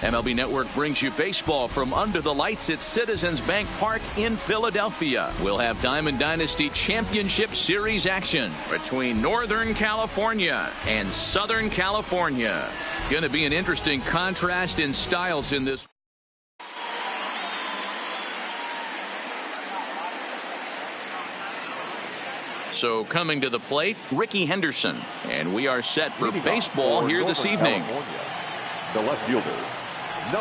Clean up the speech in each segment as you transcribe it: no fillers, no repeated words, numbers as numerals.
MLB Network brings you baseball from under the lights at Citizens Bank Park in Philadelphia. We'll have Diamond Dynasty Championship Series action between Northern California and Southern California. It's going to be an interesting contrast in styles in this. So coming to the plate, Ricky Henderson. And we are set for baseball here this evening. The left fielder.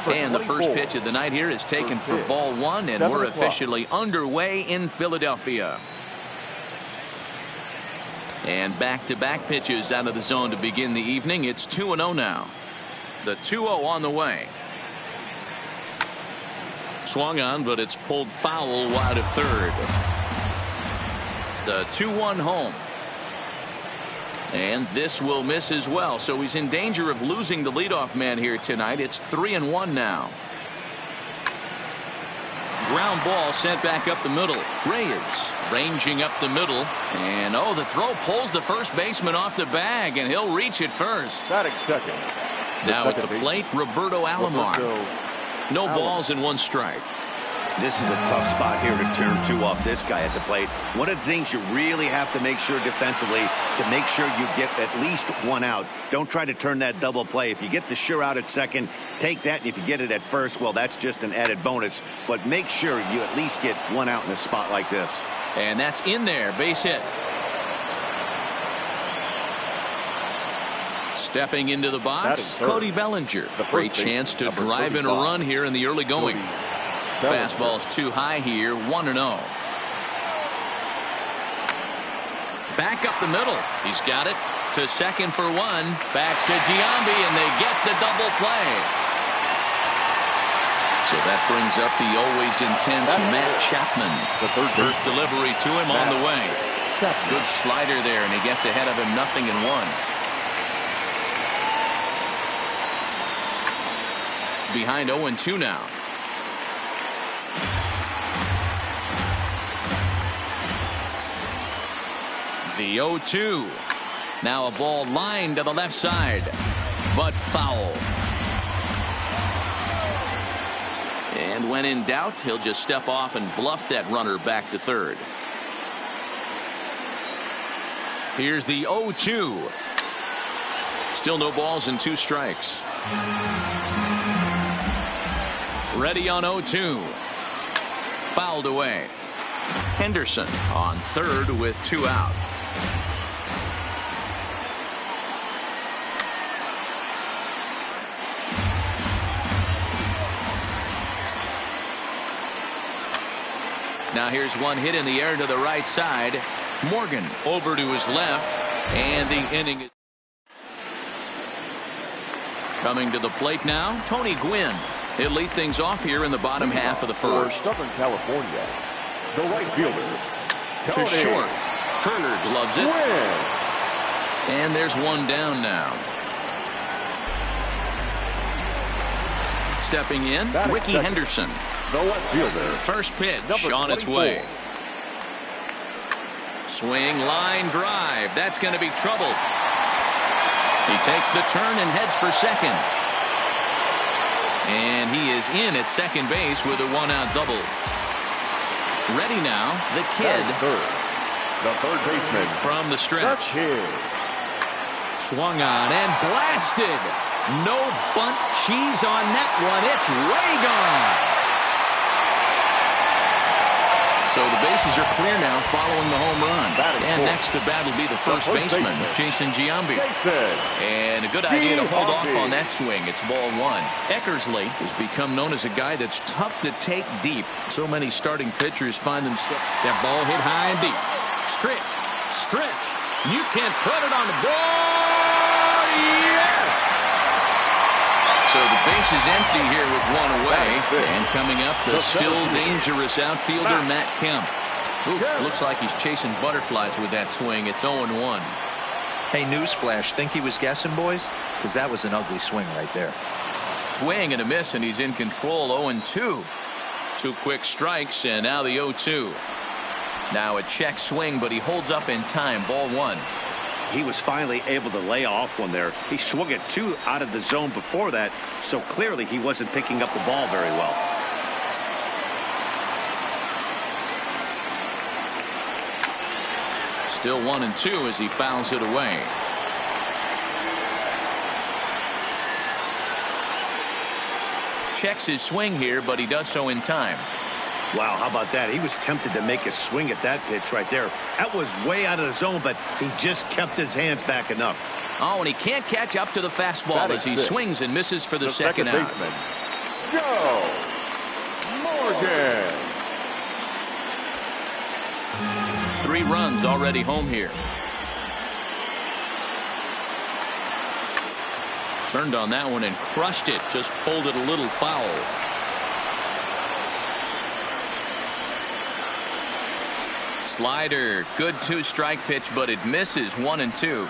And the first pitch of the night here is taken for ball one, and we're officially underway in Philadelphia. And back-to-back pitches out of the zone to begin the evening. It's 2-0 now. The 2-0 on the way. Swung on, but it's pulled foul wide of third. The 2-1 home. And this will miss as well, so he's in danger of losing the leadoff man here tonight. It's 3-1 now. Ground ball sent back up the middle. Reyes ranging up the middle, and the throw pulls the first baseman off the bag, and he'll reach it first. Batting second. Now at the plate, Roberto Alomar. No balls and one strike. This is a tough spot here to turn two off this guy at the plate. One of the things you really have to make sure defensively, to make sure you get at least one out. Don't try to turn that double play. If you get the sure out at second, take that, and if you get it at first, well, that's just an added bonus. But make sure you at least get one out in a spot like this. And that's in there, base hit. Stepping into the box, Cody Bellinger. Great chance to drive in a run here in the early going. Fastball's too high here, 1-0. Back up the middle. He's got it to second for one. Back to Giambi, and they get the double play. So that brings up the always intense Matt Chapman. The first delivery to him on the way. Good slider there, and he gets ahead of him 0-1. Behind 0-2 now. The 0-2. Now a ball lined to the left side, but foul. And when in doubt, he'll just step off and bluff that runner back to third. Here's the 0-2. Still no balls and two strikes. Ready on 0-2. Fouled away. Henderson on third with two out. Now here's one hit in the air to the right side. Morgan over to his left, and the inning is coming to the plate now. Tony Gwynn. He'll lead things off here in the bottom half of the first. Southern California, the right fielder. To short. Turner gloves it. Gwynn. And there's one down now. Stepping in, Ricky Henderson. The left fielder. First pitch on its way. Swing, line, drive. That's going to be trouble. He takes the turn and heads for second. And he is in at second base with a one-out double. Ready now, the kid. The third baseman from the stretch. Swung on and blasted. No bunt cheese on that one. It's way gone. So the bases are clear now following the home run. And next to bat will be the first baseman, Jason Giambi. And a good idea to hold off on that swing. It's ball one. Eckersley has become known as a guy that's tough to take deep. So many starting pitchers find themselves. That ball hit high and deep. Stretch. You can't put it on the board. Yes! So the base is empty here with one away. And coming up, the still dangerous outfielder, Matt Kemp. Looks like he's chasing butterflies with that swing. It's 0-1. Hey, newsflash, think he was guessing, boys? Because that was an ugly swing right there. Swing and a miss, and he's in control. 0-2. Two quick strikes, and now the 0-2. Now a check swing, but he holds up in time. Ball one. He was finally able to lay off one there. He swung it 2 out of the zone before that, so clearly he wasn't picking up the ball very well. Still 1-2 as he fouls it away. Checks his swing here, but he does so in time. Wow, how about that? He was tempted to make a swing at that pitch right there. That was way out of the zone, but he just kept his hands back enough. Oh, and he can't catch up to the fastball as he swings and misses for the second out. Baseman, Joe Morgan. 3 runs already home here. Turned on that one and crushed it. Just pulled it a little foul. Slider. Good 2-strike pitch, but it misses. 1-2.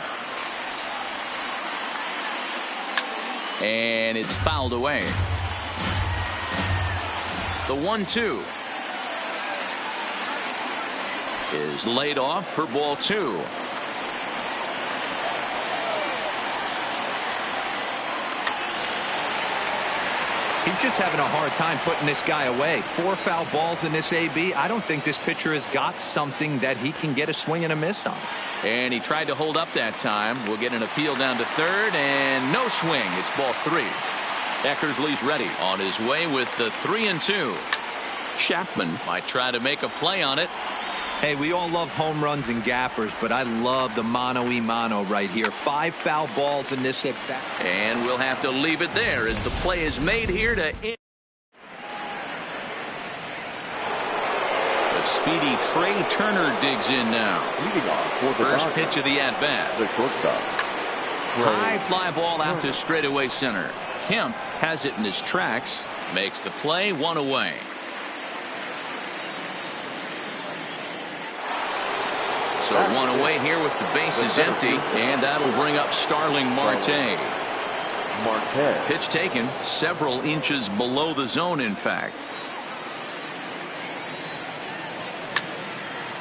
And it's fouled away. The 1-2 is laid off for ball 2. He's just having a hard time putting this guy away. 4 foul balls in this AB. I don't think this pitcher has got something that he can get a swing and a miss on. And he tried to hold up that time. We'll get an appeal down to third, and no swing. It's ball 3. Eckersley's ready on his way with the 3-2. Chapman might try to make a play on it. Hey, we all love home runs and gappers, but I love the mano-y-mano right here. 5 foul balls in this at-bat. And we'll have to leave it there as the play is made here to end. The speedy Trey Turner digs in now. Leading off for the First Dodgers, pitch of the at-bat. the shortstop. High fly ball out to straightaway center. Kemp has it in his tracks. Makes the play, 1 away. So 1 away here with the bases empty, and that'll bring up Starling Marte. Pitch taken several inches below the zone, in fact.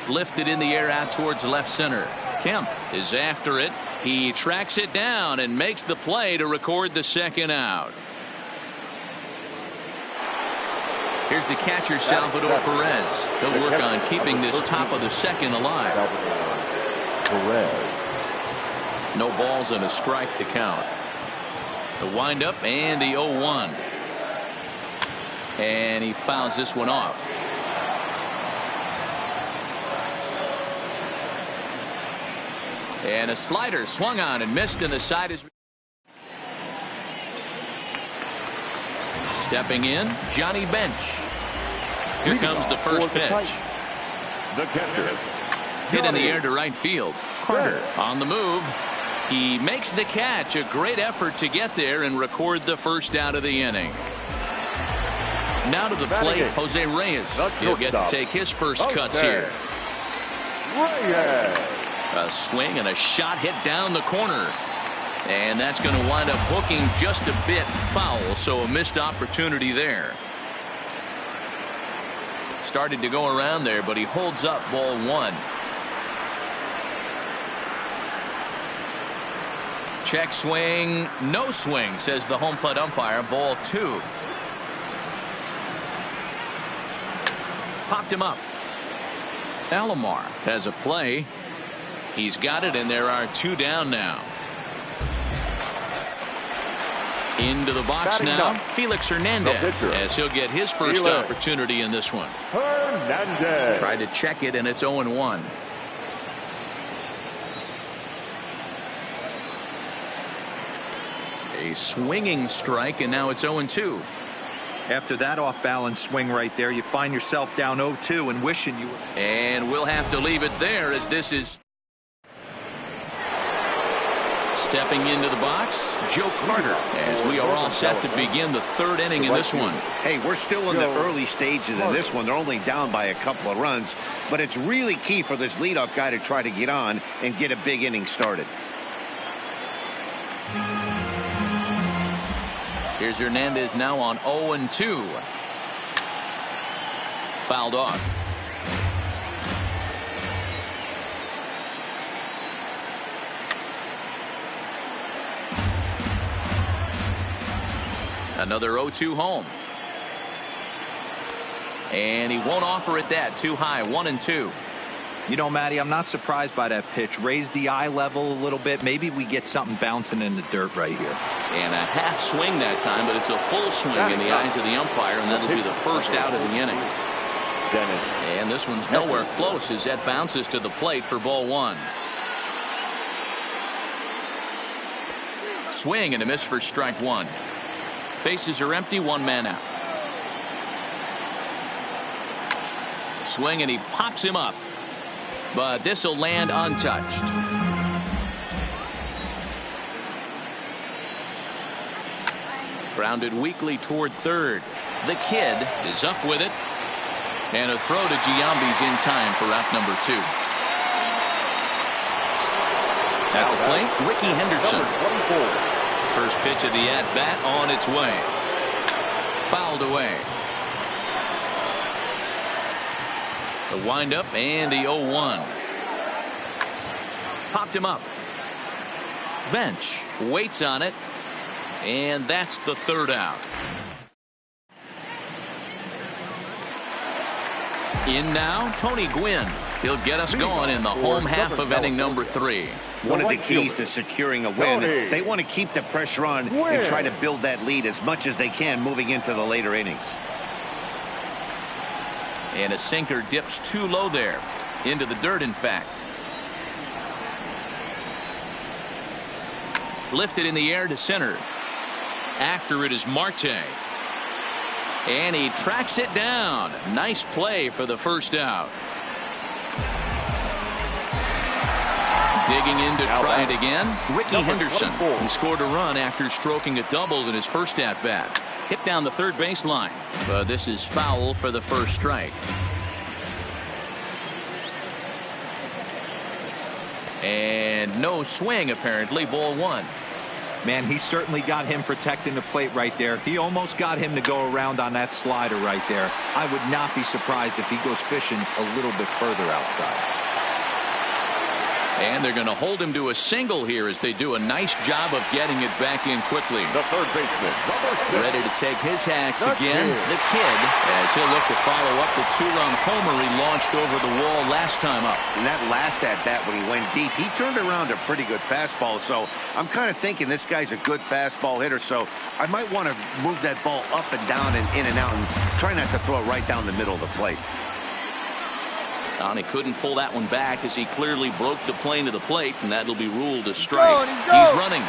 Lifted in the air out towards left center. Kemp is after it. He tracks it down and makes the play to record the second out. Here's the catcher, Salvador Perez. He'll work on keeping this top of the second alive. No balls and a strike to count. The windup and the 0-1. And he fouls this one off. And a slider swung on and missed, and the side is. Stepping in, Johnny Bench. Here comes the first pitch. The catcher. Hit in the air to right field. Carter on the move. He makes the catch. A great effort to get there and record the first out of the inning. Now to the plate, Jose Reyes. He'll get to take his first cuts here. Reyes. A swing and a shot hit down the corner. And that's going to wind up hooking just a bit foul, so a missed opportunity there. Started to go around there, but he holds up ball 1. Check swing, no swing, says the home plate umpire. Ball 2. Popped him up. Alomar has a play. He's got it, and there are 2 down now. Into the box now, Felix Hernandez, as he'll get his first opportunity in this one. Hernandez. Tried to check it, and it's 0-1. A swinging strike, and now it's 0-2. After that off-balance swing right there, you find yourself down 0-2 and wishing you were. And we'll have to leave it there as this is. Stepping into the box, Joe Carter, as we are all set to begin the 3rd inning in this one. Hey, we're still in the early stages of this one. They're only down by a couple of runs, but it's really key for this leadoff guy to try to get on and get a big inning started. Here's Hernandez now on 0-2. Fouled off. Another 0-2 home. And he won't offer it that. Too high. 1-2. You know, Matty, I'm not surprised by that pitch. Raise the eye level a little bit. Maybe we get something bouncing in the dirt right here. And a half swing that time, but it's a full swing in the eyes of the umpire, and that'll be the first out of the inning. And this one's nowhere close as that bounces to the plate for ball one. Swing and a miss for strike one. Bases are empty, one man out. Swing and he pops him up. But this will land untouched. Grounded weakly toward third. The kid is up with it. And a throw to Giambi's in time for out number two. At the plate, Ricky Henderson. First pitch of the at-bat on its way. Fouled away. The windup and the 0-1. Popped him up. Bench waits on it. And that's the third out. In now, Tony Gwynn. He'll get us going in the home half of inning number 3. One of the keys to securing a win, they want to keep the pressure on and try to build that lead as much as they can moving into the later innings. And a sinker dips too low there. Into the dirt, in fact. Lifted in the air to center. After it is Marte. And he tracks it down. Nice play for the first out. Digging in to try it again. Ricky Henderson. He scored a run after stroking a double in his first at-bat. Hit down the third baseline. But this is foul for the first strike. And no swing, apparently. Ball one. Man, he certainly got him protecting the plate right there. He almost got him to go around on that slider right there. I would not be surprised if he goes fishing a little bit further outside. And they're going to hold him to a single here as they do a nice job of getting it back in quickly. The third baseman, number 6. Ready to take his hacks again. The kid, as he'll look to follow up the two-run homer he launched over the wall last time up. And that last at-bat when he went deep, he turned around a pretty good fastball. So I'm kind of thinking this guy's a good fastball hitter. So I might want to move that ball up and down and in and out and try not to throw it right down the middle of the plate. He couldn't pull that one back as he clearly broke the plane to the plate, and that'll be ruled a strike. He's running.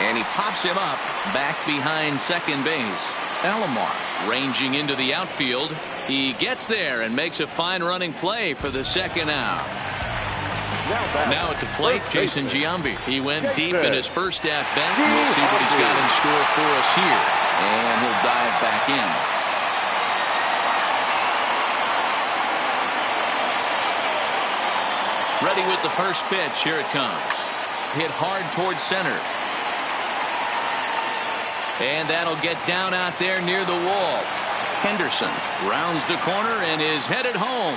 And he pops him up back behind second base. Alomar ranging into the outfield. He gets there and makes a fine running play for the second out. Now at the plate, Jason Giambi. He went deep in his first at-bat. We'll see what he's got in store for us here. And he'll dive back in. Ready with the first pitch. Here it comes. Hit hard towards center. And that'll get down out there near the wall. Henderson rounds the corner and is headed home.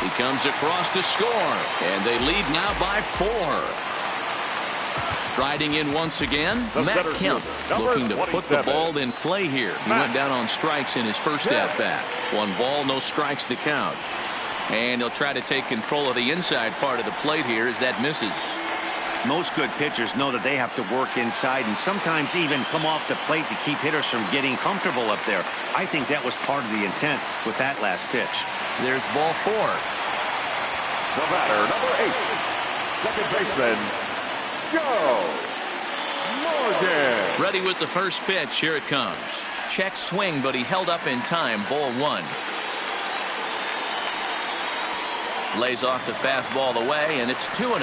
He comes across to score. And they lead now by 4. Striding in once again, Matt Kemp looking to put the ball in play here. He went down on strikes in his first at-bat. 1 ball, no strikes to count. And he'll try to take control of the inside part of the plate here as that misses. Most good pitchers know that they have to work inside and sometimes even come off the plate to keep hitters from getting comfortable up there. I think that was part of the intent with that last pitch. There's ball 4. The batter, number 8, second baseman, Joe Morgan. Ready with the first pitch. Here it comes. Check swing, but he held up in time. Ball 1. Lays off the fastball away, and it's 2-0.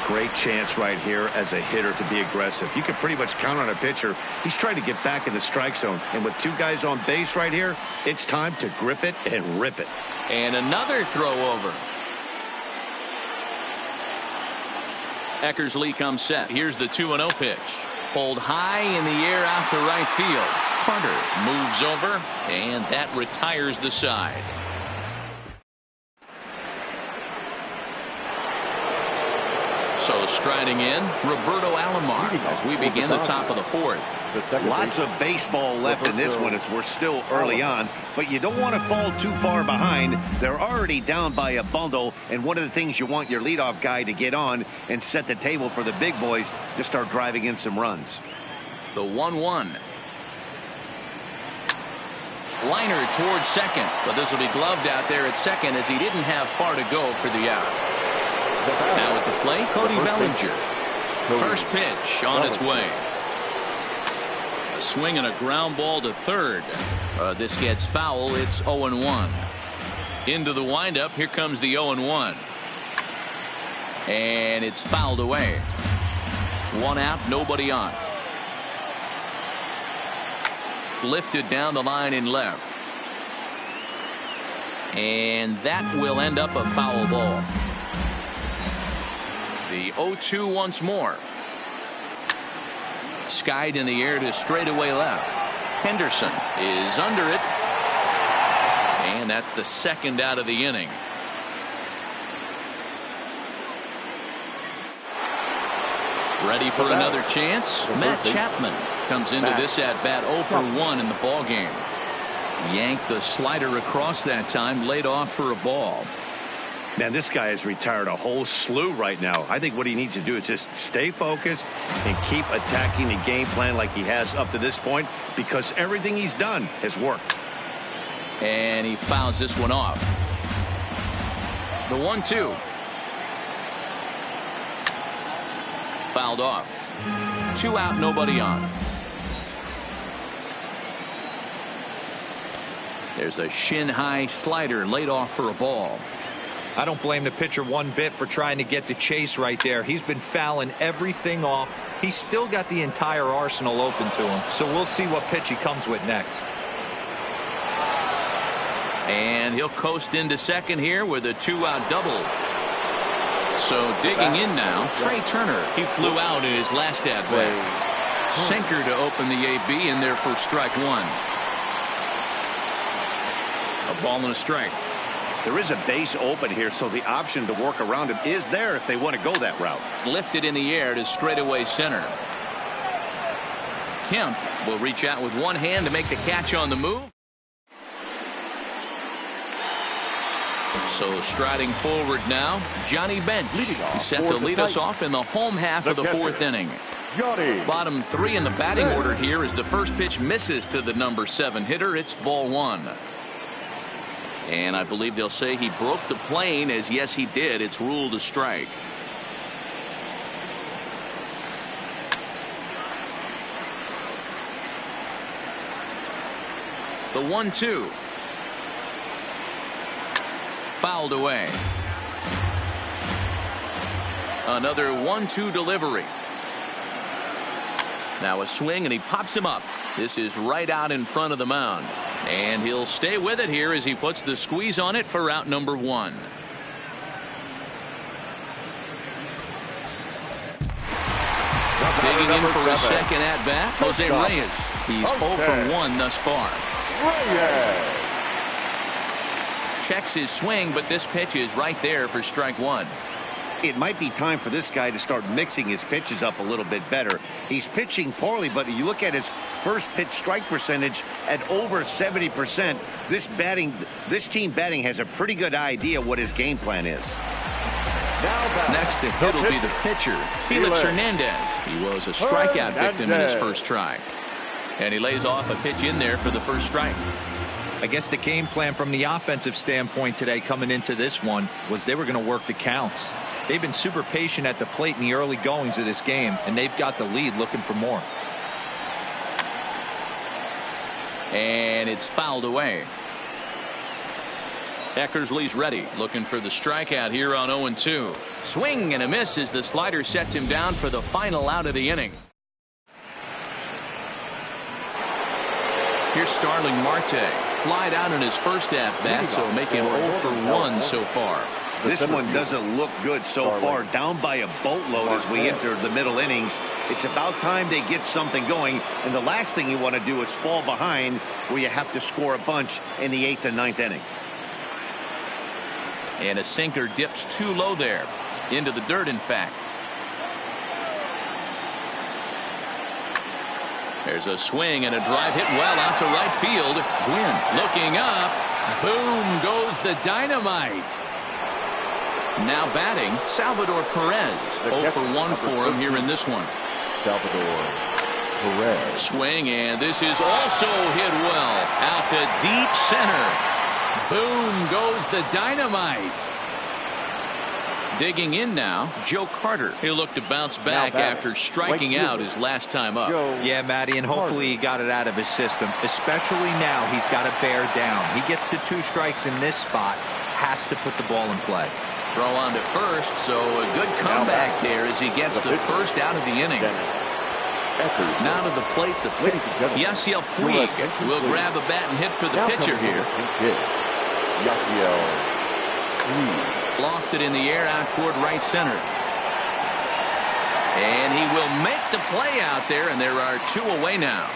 Great chance right here as a hitter to be aggressive. You can pretty much count on a pitcher. He's trying to get back in the strike zone. And with 2 guys on base right here, it's time to grip it and rip it. And another throw over. Eckersley comes set. Here's the 2-0 pitch. Pulled high in the air out to right field. Carter moves over, and that retires the side. So striding in, Roberto Alomar as we begin the top of the fourth. Lots of baseball left in this one as we're still early on, but you don't want to fall too far behind. They're already down by a bundle, and one of the things you want your leadoff guy to get on and set the table for the big boys to start driving in some runs. The 1-1. Liner towards second, but this will be gloved out there at second as he didn't have far to go for the out. Now at the plate, Cody Bellinger. First pitch on its way. A swing and a ground ball to third. This gets foul. It's 0-1. Into the windup. Here comes the 0-1. And it's fouled away. One out, nobody on. Lifted down the line in left. And that will end up a foul ball. The 0-2 once more. Skied in the air to straightaway left. Henderson is under it. And that's the second out of the inning. Ready for another chance. Matt Chapman comes into this at bat 0 for 1 in the ball game. Yanked the slider across that time, laid off for a ball. Man, this guy has retired a whole slew right now. I think what he needs to do is just stay focused and keep attacking the game plan like he has up to this point, because everything he's done has worked. And he fouls this one off. The 1-2. Fouled off. 2 out, nobody on. There's a shin-high slider laid off for a ball. I don't blame the pitcher one bit for trying to get the chase right there. He's been fouling everything off. He's still got the entire arsenal open to him. So we'll see what pitch he comes with next. And he'll coast into second here with a 2-out double. So digging in now, Trey Turner. He flew out in his last at bat. Sinker to open the AB in there for strike one. A ball and a strike. There is a base open here, so the option to work around him is there if they want to go that route. Lifted in the air to straightaway center. Kemp will reach out with one hand to make the catch on the move. So striding forward now, Johnny Bench. He's set to lead us off in the home half of the fourth inning. Bottom three in the batting order here as the first pitch misses to the number 7 hitter. It's ball 1. And I believe they'll say he broke the plane, as yes he did. It's ruled a strike. The 1-2. Fouled away. Another 1-2 delivery. Now a swing and he pops him up. This is right out in front of the mound. And he'll stay with it here as he puts the squeeze on it for out number 1. Digging in for his second at bat, Jose Reyes. He's 0 for 1 thus far. Checks his swing, but this pitch is right there for strike 1. It might be time for this guy to start mixing his pitches up a little bit better. He's pitching poorly, but you look at his first pitch strike percentage at over 70%. This team batting has a pretty good idea what his game plan is. Next to hit will be the pitcher, Felix Hernandez. He was a strikeout victim in his first try. And he lays off a pitch in there for the first strike. I guess the game plan from the offensive standpoint today coming into this one was they were going to work the counts. They've been super patient at the plate in the early goings of this game, and they've got the lead looking for more. And it's fouled away. Eckersley's ready, looking for the strikeout here on 0-2. Swing and a miss as the slider sets him down for the final out of the inning. Here's Starling Marte. Flied out in his first at-bat, so make him 0 for 1 so far. This one doesn't look good so far. Down by a boatload as we enter the middle innings. It's about time they get something going. And the last thing you want to do is fall behind where you have to score a bunch in the 8th and 9th inning. And a sinker dips too low there. Into the dirt, in fact. There's a swing and a drive hit well out to right field. Gwynn looking up. Boom goes the dynamite. Now batting, Salvador Perez. 0 for 1 for him here in this one. Salvador Perez. Swing, and this is also hit well out to deep center. Boom goes the dynamite. Digging in now, Joe Carter. He'll look to bounce back after striking out his last time up. Yeah, Matty, and hopefully he got it out of his system. Especially now, he's got to bear down. He gets the 2 strikes in this spot, has to put the ball in play. Throw on to first, so a good comeback there as he gets the first out of the inning. Now to the plate, the Yasiel Puig will grab a bat and hit for the pitcher here. Yasiel Puig. Lofted in the air out toward right center. And he will make the play out there, and there are 2 away now.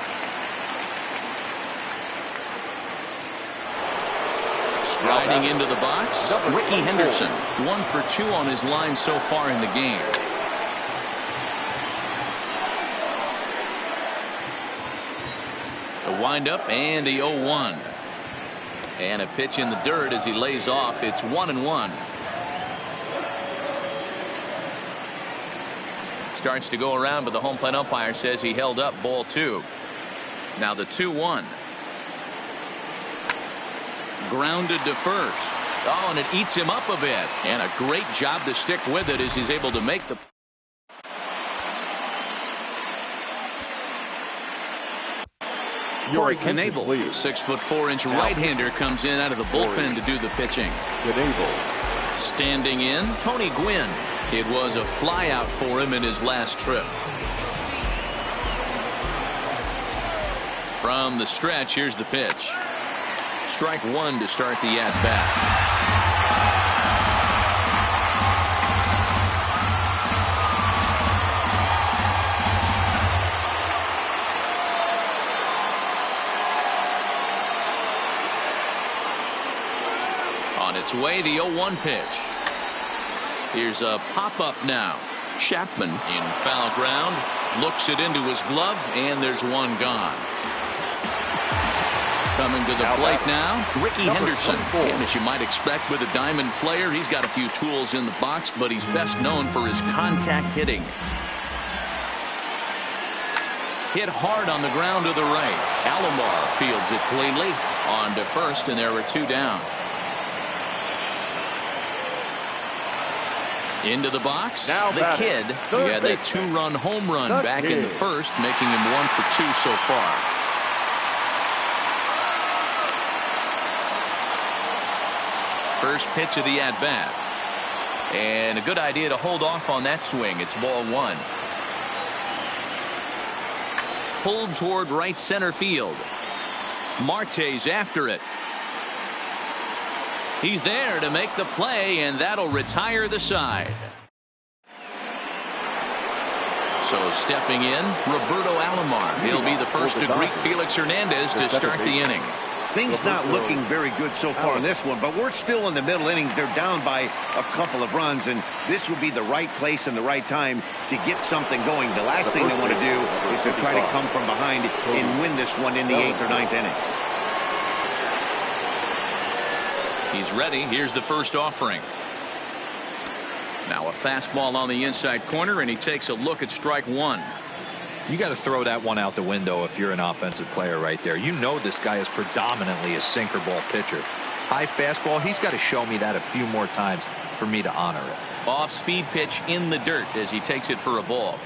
Striding into the box, Ricky Henderson. 1 for 2 on his line so far in the game. The windup and the 0-1. And a pitch in the dirt as he lays off. It's 1-1. Starts to go around, but the home plate umpire says he held up ball 2. Now the 2-1. Grounded to first. Oh, and it eats him up a bit. And a great job to stick with it as he's able to make the. Corey Knebel, 6'4" right-hander, comes in out of the bullpen to do the pitching. Standing in, Tony Gwynn. It was a flyout for him in his last trip. From the stretch, here's the pitch. Strike 1 to start the at-bat. On its way, the 0-1 pitch. Here's a pop-up now. Chapman in foul ground. Looks it into his glove, and there's 1 gone. Coming to the plate now, Ricky Henderson. And as you might expect with a Diamond player, he's got a few tools in the box, but he's best known for his contact hitting. Hit hard on the ground to the right. Alomar fields it cleanly. On to first, and there are 2 down. Into the box, the kid. He had that 2-run home run back in the first, making him 1 for 2 so far. First pitch of the at-bat. And a good idea to hold off on that swing. It's ball 1. Pulled toward right center field. Marte's after it. He's there to make the play, and that'll retire the side. So stepping in, Roberto Alomar. He'll be the first to greet Felix Hernandez to start the inning. Things not looking very good so far in this one, but we're still in the middle innings. They're down by a couple of runs, and this would be the right place and the right time to get something going. The last thing they want to do is to try to come from behind and win this one in the 8th or 9th inning. He's ready. Here's the first offering. Now a fastball on the inside corner, and he takes a look at strike 1. You got to throw that one out the window if you're an offensive player right there. You know this guy is predominantly a sinker ball pitcher. High fastball, he's got to show me that a few more times for me to honor it. Off-speed pitch in the dirt as he takes it for a ball.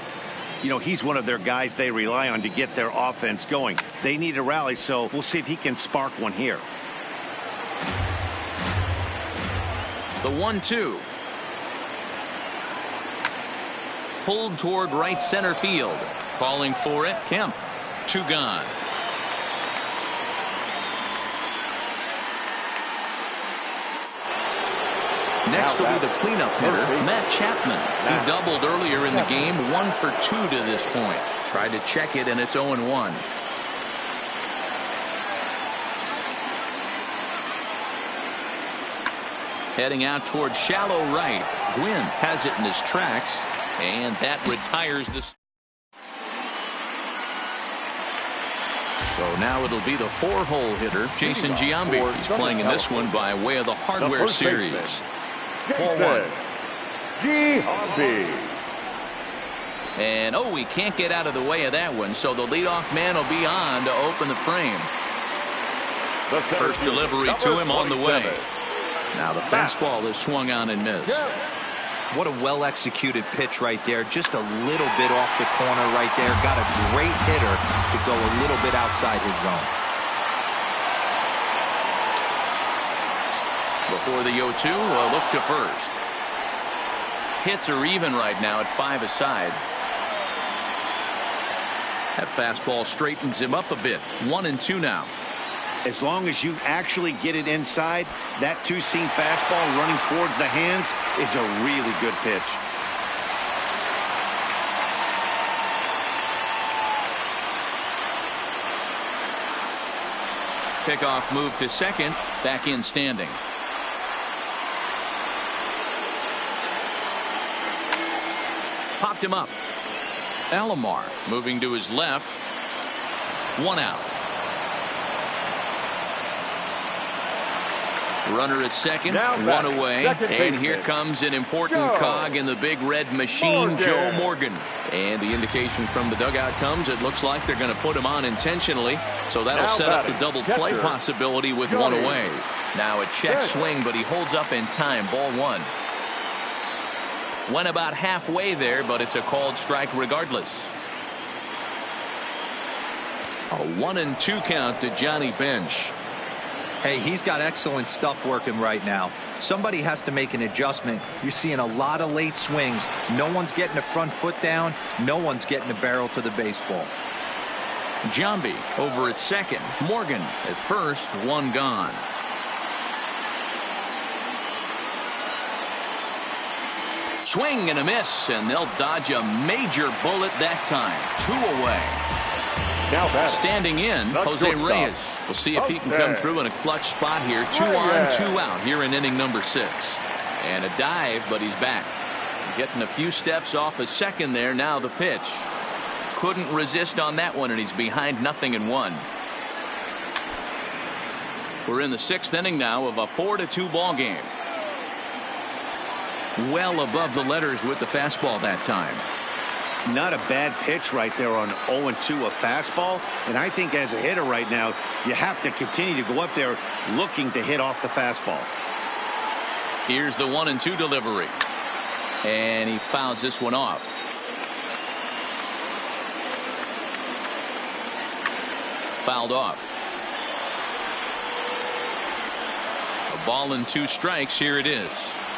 You know, he's one of their guys they rely on to get their offense going. They need a rally, so we'll see if he can spark one here. The 1-2. Pulled toward right center field. Calling for it, Kemp. 2 gone. Next will be the cleanup hitter, Matt Chapman. He doubled earlier in the game, 1 for 2 to this point. Tried to check it, and it's 0-1. Heading out towards shallow right. Gwynn has it in his tracks, and that retires this. So now it'll be the 4-hole hitter, Jason Giambi. He's playing in this one by way of the Hardware Series. Ball 1. Giambi. And oh, he can't get out of the way of that one, so the leadoff man will be on to open the frame. First delivery to him on the way. Now the fastball is swung on and missed. What a well-executed pitch right there. Just a little bit off the corner right there. Got a great hitter to go a little bit outside his zone. Before the 0-2, a look to first. Hits are even right now at 5 aside. That fastball straightens him up a bit. 1-2 now. As long as you actually get it inside, that two-seam fastball running towards the hands is a really good pitch. Pickoff move to second. Back in standing. Popped him up. Alomar moving to his left. 1 out. Runner at second, 1 away, and here comes an important cog in the big red machine, Joe Morgan. And the indication from the dugout comes, it looks like they're going to put him on intentionally, so that'll set up the double play possibility with 1 away. Now a check swing, but he holds up in time. Ball 1. Went about halfway there, but it's a called strike regardless. A 1-2 count to Johnny Bench. Hey, he's got excellent stuff working right now. Somebody has to make an adjustment. You're seeing a lot of late swings. No one's getting the front foot down. No one's getting the barrel to the baseball. Giambi over at second. Morgan at first. 1 gone. Swing and a miss, and they'll dodge a major bullet that time. 2 away. Now standing in, Jose Reyes. We'll see if he can come through in a clutch spot here. 2 on, 2 out here in inning number 6. And a dive, but he's back. Getting a few steps off a second there. Now the pitch. Couldn't resist on that one, and he's behind 0-1. We're in the 6th inning now of a 4-2 ball game. Well above the letters with the fastball that time. Not a bad pitch right there on 0-2, a fastball. And I think as a hitter right now, you have to continue to go up there looking to hit off the fastball. Here's the 1-2 delivery. And he fouls this one off. Fouled off. A ball and 2 strikes. Here it is.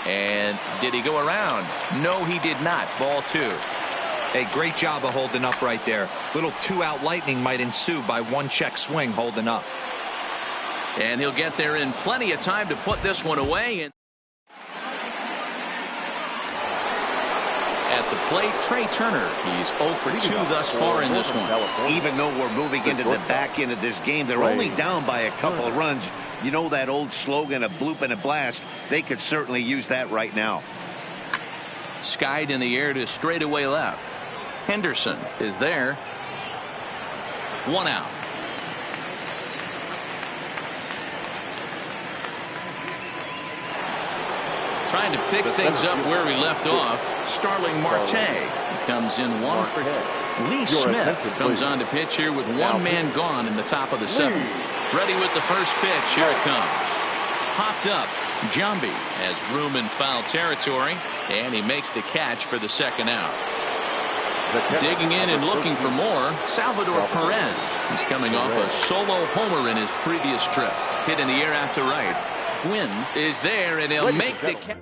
And did he go around? No, he did not. Ball 2. Hey, great job of holding up right there. Little 2-out lightning might ensue by 1 check swing holding up. And he'll get there in plenty of time to put this one away. And at the plate, Trey Turner. He's 0 for 2 thus far in this one. Even though we're moving into the back end of this game, they're only down by a couple of runs. You know that old slogan, a bloop and a blast. They could certainly use that right now. Skied in the air to straightaway left. Henderson is there. 1 out. Trying to pick things up where we left off. Starling Marte comes in 1 for hit. Lee Smith comes on to pitch here with 1 man gone in the top of the 7th. Ready with the first pitch. Here it comes. Popped up. Giambi has room in foul territory, and he makes the catch for the 2nd out. Digging in and looking for more, Salvador Perez. He's coming off a solo homer in his previous trip. Hit in the air out to right. Gwynn is there, and he'll make the catch.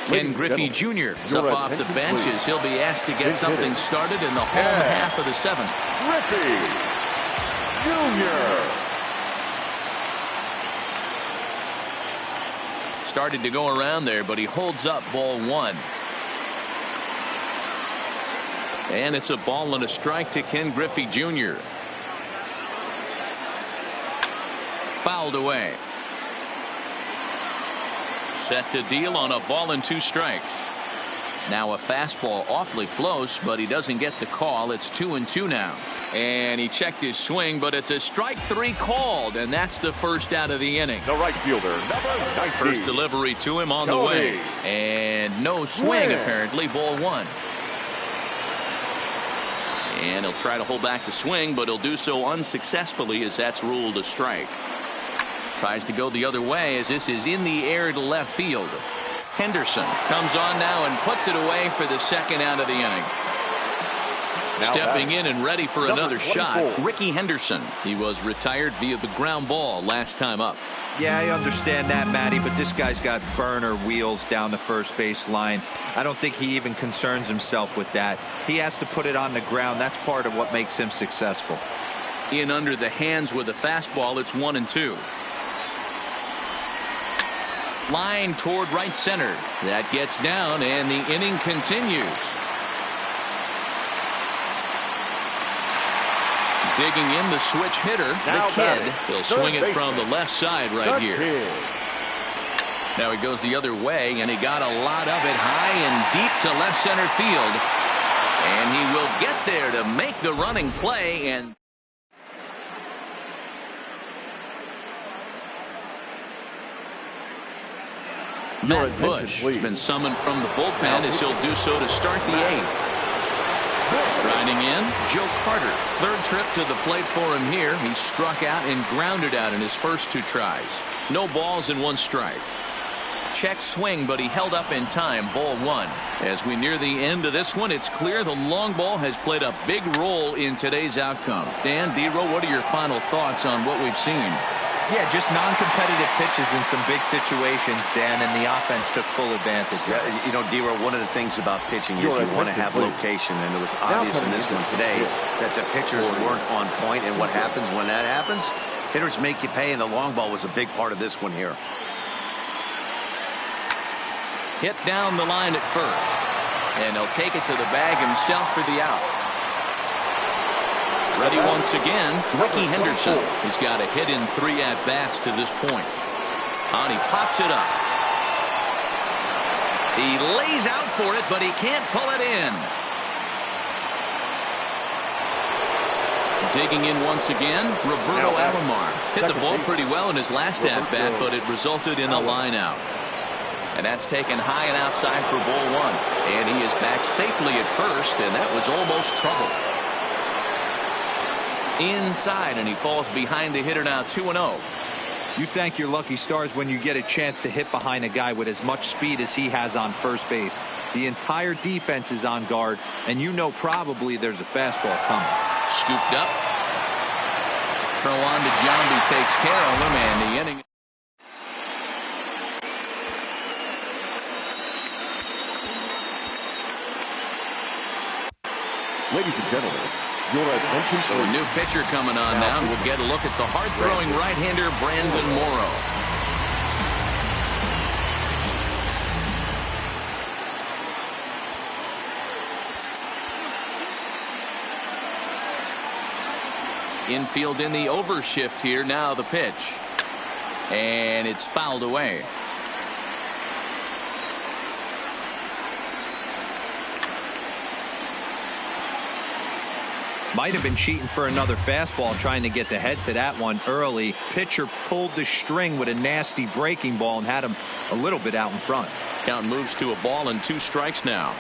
Ken Griffey Jr. is up off the bench as he'll be asked to get something started in the home half of the 7th. Griffey Jr. Started to go around there, but he holds up. Ball 1. And it's a ball and a strike to Ken Griffey Jr. Fouled away. Set to deal on a ball and 2 strikes. Now a fastball awfully close, but he doesn't get the call. It's 2-2 now. And he checked his swing, but it's a strike 3 called, and that's the first out of the inning. The right fielder, number 19. First delivery to him on the way. And no swing, apparently. Ball 1. And he'll try to hold back the swing, but he'll do so unsuccessfully as that's ruled a strike. Tries to go the other way as this is in the air to left field. Henderson comes on now and puts it away for the second out of the inning. Now stepping in and ready for another shot, Ricky Henderson. He was retired via the ground ball last time up. Yeah, I understand that, Matty, but this guy's got burner wheels down the first base line. I don't think he even concerns himself with that. He has to put it on the ground. That's part of what makes him successful. In under the hands with a fastball, it's 1-2. Line toward right center. That gets down, and the inning continues. Digging in the switch hitter, the kid. He'll swing it from the left side right here. Now he goes the other way, and he got a lot of it high and deep to left center field. And he will get there to make the running play. And Matt Bush has been summoned from the bullpen as he'll do so to start the 8th. Striding in, Joe Carter. 3rd trip to the plate for him here. He struck out and grounded out in his first 2 tries. No balls and 1 strike. Check swing, but he held up in time. Ball 1. As we near the end of this one, it's clear the long ball has played a big role in today's outcome. Dan, Dero, what are your final thoughts on what we've seen? Yeah, just non-competitive pitches in some big situations, Dan, and the offense took full advantage. Yeah, you know, D-Row, one of the things about pitching is you want to have location, and it was obvious in this one today that the pitchers weren't on point, and what happens when that happens? Hitters make you pay, and the long ball was a big part of this one here. Hit down the line at first, and he'll take it to the bag himself for the out. Ready once again, Ricky Henderson. He's got a hit in 3 at-bats to this point. And he pops it up. He lays out for it, but he can't pull it in. Digging in once again, Roberto Alomar. Hit the ball pretty well in his last at-bat, but it resulted in a line out. And that's taken high and outside for ball 1. And he is back safely at first, and that was almost trouble. Inside, and he falls behind the hitter now. 2-0. You thank your lucky stars when you get a chance to hit behind a guy with as much speed as he has on first base. The entire defense is on guard, and you know probably there's a fastball coming. Scooped up. Throw on to Giambi, takes care of him, and the inning. Ladies and gentlemen, your attention. So a new pitcher coming on now. We'll get a look at the hard-throwing right-hander Brandon Morrow. Infield in the overshift here. Now the pitch. And it's fouled away. Might have been cheating for another fastball, trying to get the head to that one early. Pitcher pulled the string with a nasty breaking ball and had him a little bit out in front. Count moves to a ball and 2 strikes now.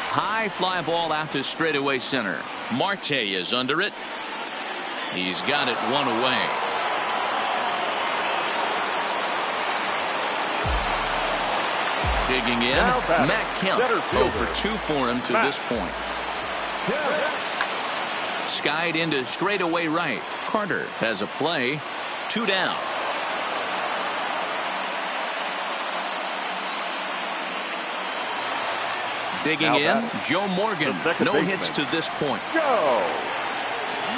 High fly ball out to straightaway center. Marte is under it. He's got it 1 away. Digging in, Matt Kemp. 0 for 2 for him to this point. Skied into straightaway right. Carter has a play. 2 down. Digging in, Joe Morgan. No hits to this point. Joe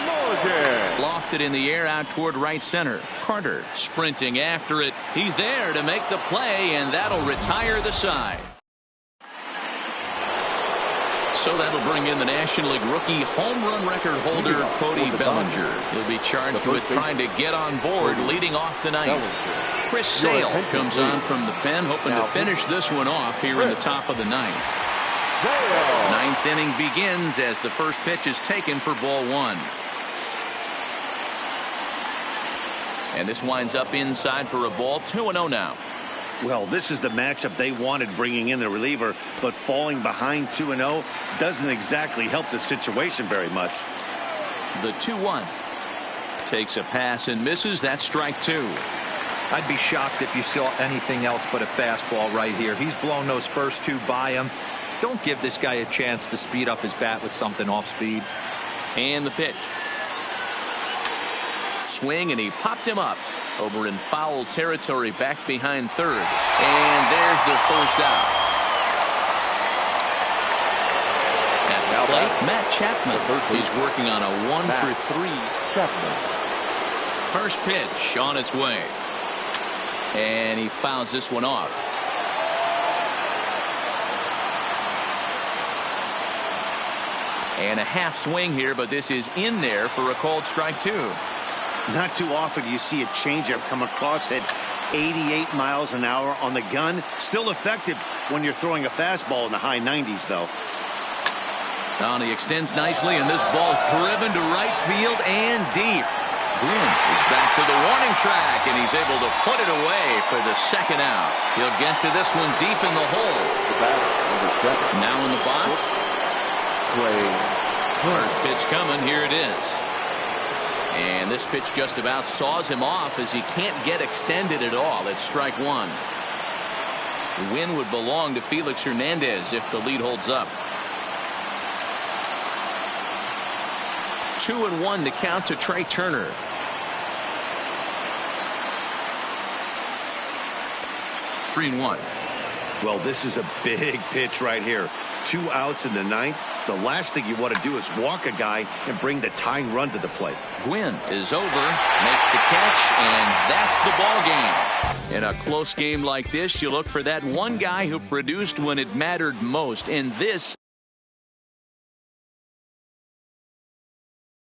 Morgan. Lofted in the air out toward right center. Carter sprinting after it. He's there to make the play, and that'll retire the side. So that'll bring in the National League rookie home run record holder, Cody Bellinger. He'll be charged with trying to get on board leading off the ninth. Chris Sale comes on from the pen, hoping to finish this one off here in the top of the ninth. Ninth inning begins as the first pitch is taken for ball one. And this winds up inside for a ball. 2-0 now. Well, this is the matchup they wanted, bringing in the reliever, but falling behind 2-0 doesn't exactly help the situation very much. The 2-1 takes a pass and misses. That's strike two. I'd be shocked if you saw anything else but a fastball right here. He's blown those first two by him. Don't give this guy a chance to speed up his bat with something off speed. And the pitch. Swing, and he popped him up over in foul territory back behind third. And there's the first out. At the plate, Matt Chapman. He's working on a 1-for-3. First pitch on its way. And he fouls this one off. And a half swing here, but this is in there for a called strike two. Not too often do you see a changeup come across at 88 miles an hour on the gun. Still effective when you're throwing a fastball in the high 90s, though. Now he extends nicely, and this ball driven to right field and deep. Gwynn is back to the warning track, and he's able to put it away for the second out. He'll get to this one deep in the hole. Now in the box. First pitch coming. Here it is. And this pitch just about saws him off as he can't get extended at all. It's strike one. The win would belong to Felix Hernandez if the lead holds up. 2-1 to count to Trey Turner. Three and one. Well, this is a big pitch right here. 2 outs in the ninth. The last thing you want to do is walk a guy and bring the tying run to the plate. Gwynn is over, makes the catch, and that's the ball game. In a close game like this, you look for that one guy who produced when it mattered most, and this